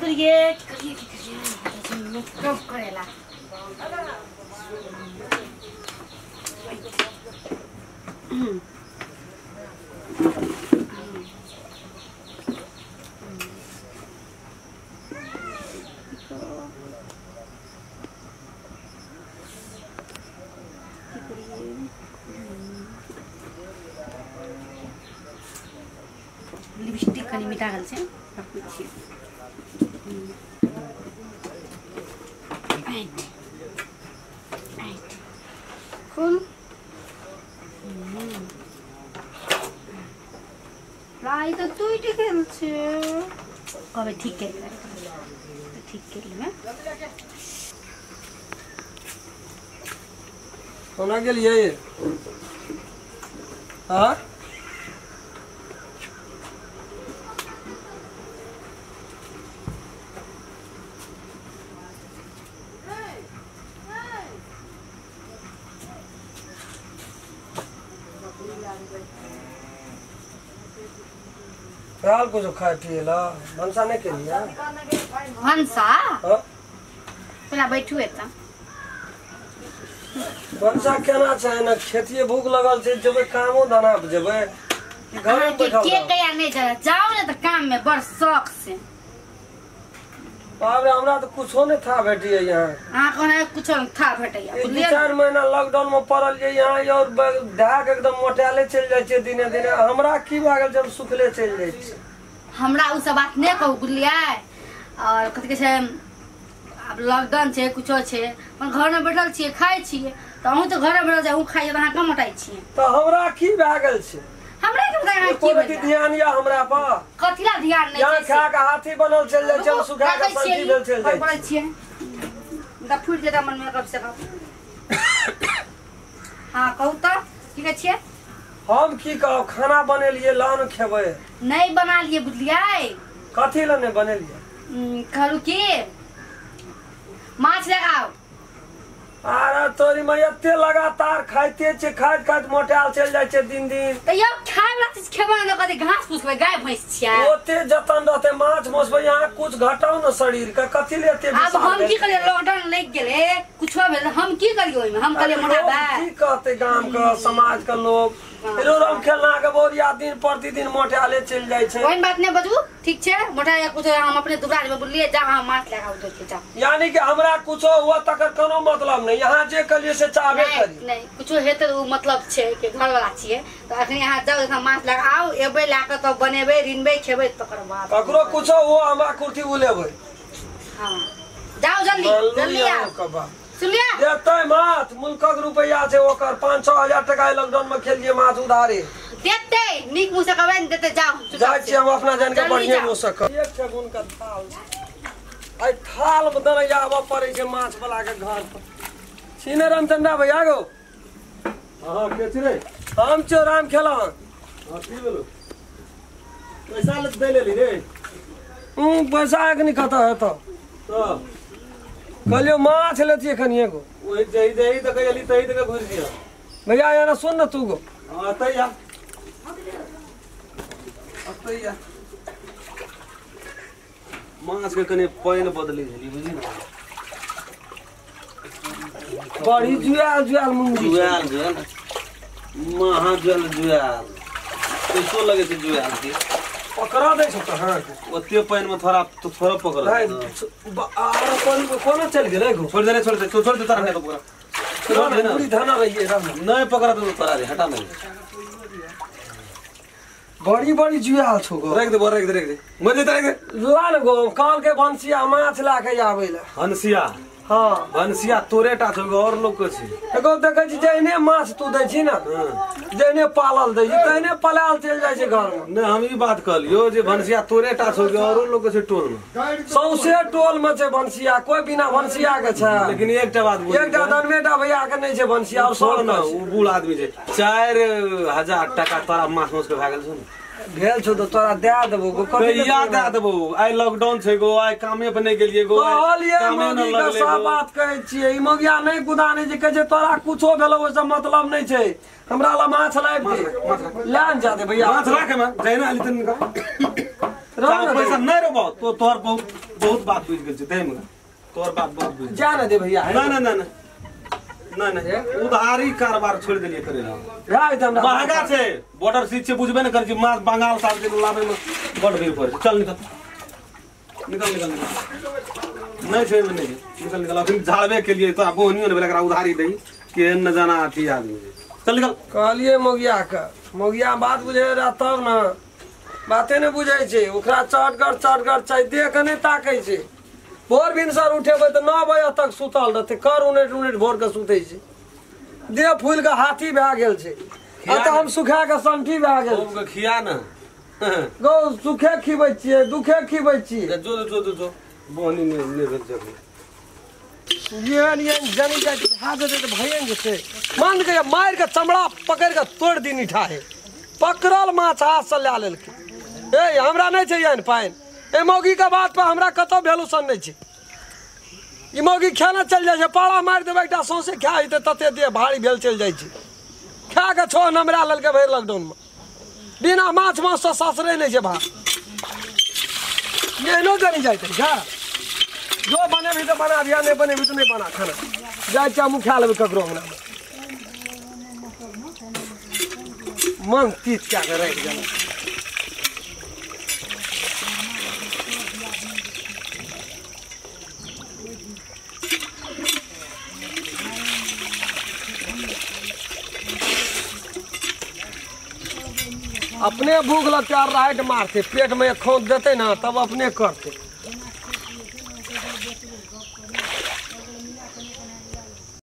करिए कब करेला लिपस्टिक कनी मिटा गल छै सब कुछ छै cool प्राय तो तू ही खेल छे कबे ठीक के लिए कोना गेलिए हां काल को जो खाए पिए ला भंसा नहीं के लिए भंसा पहला बैठू एता भंसा केना चाहे ना खेतिए भूख लगल छे जेबे कामो दाना जेबे घर में बैठल के कया नहीं जाओ ना तो काम में बड़ शौक से बाप रे हमरा तो कुछो नहीं था भेटिए यहाँ हां कोना कुछो था भेटैया 4 महीना लॉकडाउन में पड़ल जे यहाँ और धाक एकदम मोटाले चल जाय छे दिने दिने हमरा की भागल जब सुखले चल जाय छे हमरा उ सब बात नहीं कहू बुझलिए और कथि के छे अब लॉकडाउन छे कुछो छे अपन घर में बैठल छिए खाय छिए त अहू तो घर में बैठल जाऊ खाय त अहाँ कम मोटाई छिए तो हमरा की भागल छे हमरा के बताय की कोई ध्यान या हमरा पर कथिला ध्यान नहीं यहाँ खा के हाथी बनल चल जाय चल सुखा के सब्जी भेल चल जाय पड़ै छिए दा फूट जेता मन में कब से कब हां कहू त की कहै छिए हम की कहब खाना बनेलिए लान खेबे नहीं बना लिए बुझलिए कथि ल नहीं बनेलिए करू की माछ लगाओ अरे तोरी में एते लगातार खाइते छे खाइत खाइत मोटाल चल जाय छे दिन दिन त यो खाय वाला चीज खेबा न कथि घास फूस में गाय भैंस छिया ओते जतन रहते माछ मछबे यहाँ कुछ घटाओ न शरीर का कथि लेते अब हम की करिए लॉकडाउन लग गेले कुछो भेल हम की करियो ओइ में हम कले मोटाबा की कहते गांव का समाज का लोग रोम खेलना के बोरिया दिन प्रतिदिन मोटाले चल जाय छे कोई बात नहीं बजू ठीक छे मोटा या कुछ हम अपने दुकान में बोलिए जा हम माछ लगाओ तो के जा यानी कि हमरा कुछो हुआ तकर कोनो मतलब नहीं यहाँ जे कलिए से चाहबे करी नहीं कुछो हेते उ मतलब छे के घर वाला छिए तो अखनी यहाँ जाओ त माछ लगाओ एबे लाके तो बनेबे रिनबे खेबे तकर बाद ककरो कुछो हो हमरा कुर्ती उलेबे हां जाओ जल्दी जल्दी आओ सुनिया देते माछ मुल्कक रुपया छे ओकर 5-6 हजार टका लॉकडाउन में खेलिए माछ उधारे देते निक मुंह से कहबे देते जाओ जाय छी हम अपना जान के बढ़िया मुंह से एक सेकंड का थाल आई थाल में दन आवा पड़े छे माछ वाला के घर पर सीने रामचंद्र भैया गो हां के छी रे हम छो राम खेला हां की बोलो पैसा ले दे लेली रे पैसा एक नहीं खाता है तो कलियो माछ लेती खनिए को ओए जई त कहली तई त घुस दिया भैया यार सुन न तू गो हां तैया तैया माछ के कने पानी बदली झली बुझी ना बड़ी जुआल मुंगी जुआल महा जुआल कैसो लगे छे जुआल के पकड़ा दे छ हां ओते पानी में थोड़ा पकड़ आ रे कोना चल गेले गो छोड़ दे छोड़ दे तारा नहीं तो पकड़ा छोड़ दे ना पूरी धाना रही है राम नहीं पकड़ा तो तारा रे हटा नहीं बड़ी जुआल छो गो रख दे मजे रख दे लाल गो काल के भंसिया माछ ला के आवेला हंसिया हां भंसिया तोरे टा छो और लोग के छी एगो देखे छी जइने माछ तू दै छी ना जइने पालल दै छी तइने पलाल चल जाय छै घर में नहीं हम ई बात कहलियो जे भंसिया तोरे टा छो और लोग के छी टोल में सौसे टोल में छै भंसिया कोई बिना भंसिया के छै लेकिन एकटा बात बोल एकटा दनमेटा भैया के नहीं छै भंसिया और सब ना उ बूढ़ आदमी छै 4000 टका तोरा माछ के भागल छ न भेल छो तो तोरा दे देबो गो कहिया दे देबो आई लॉकडाउन छै गो आई कामे पे नहीं गेलिए गो कामे न लगले सब बात कहै छियै ई मोगिया नहीं गुदाने जे कहै छै तोरा कुछो भेलो ओइ से मतलब नहीं छै हमरा ला माछ लाइब दे लान जा दे भैया माछ राखे में जैना आली तन का पैसा नहीं रो तो तोहर बहुत बात बुझ गेल छै तै में तोहर बात बहुत बुझ जा ना दे भैया नहीं उधारी कारोबार छोड़ दिलिए करे महंगा महंगा छै बॉर्डर सीट छै बुझबे न कर छी माछ बंगाल साल के लावे में बड़ भीड़ पड़े चल निकल नहीं छै में नहीं निकल अभी झाड़बे के लिए तो बोहनियो ने एकरा उधारी दई के न जाना अथी आदमी चल निकल कहलिए मोगिया बात बुझे रहा तब ना बाते ने बुझे छै ओकरा चटगर चाहे देख नहीं ताकै छै भोर भिनसर उठेबै तऽ 9 बजे तक सुतल रहतै कर उनट भोर के सुतै छै देह फूल के हाथी भए गेल छै तऽ हम सुखा के संठी भए गेल के खिया न गौ सुखे खिबै छियै दुखे खिबै छियै जो बोहनी ने भेल जब ये जनी जाय हाथ दे तऽ भयन जेतै मान के मार के चमड़ा पकड़ के तोड़ दी निठाहे पकड़ल माछ हाथ से लए लेलकै ए हमरा नहीं छै यान पाइन ए मौगी के बात पर हमरा कतो वैल्यूशन नहीं छै ई मौगी खाना चल जाय छै पाड़ा मार देबै एकटा सौंसे खा जेतै तते देह भारी भेल चल जाय छै खा के छो नमरा लेलकै भरि लॉकडाउन में बिना माछ से ससरे नहीं छै भात ये नो जनी जाय छै खा जो बने भी तो बना दिया नहीं बने भी तो नहीं बना खाना जाय छै हम खा लेबै ककरो हमरा मन तीत क्या कर रह गेल अपने भूख लगते और राइट मारते पेट में खोद देते ना तब अपने करते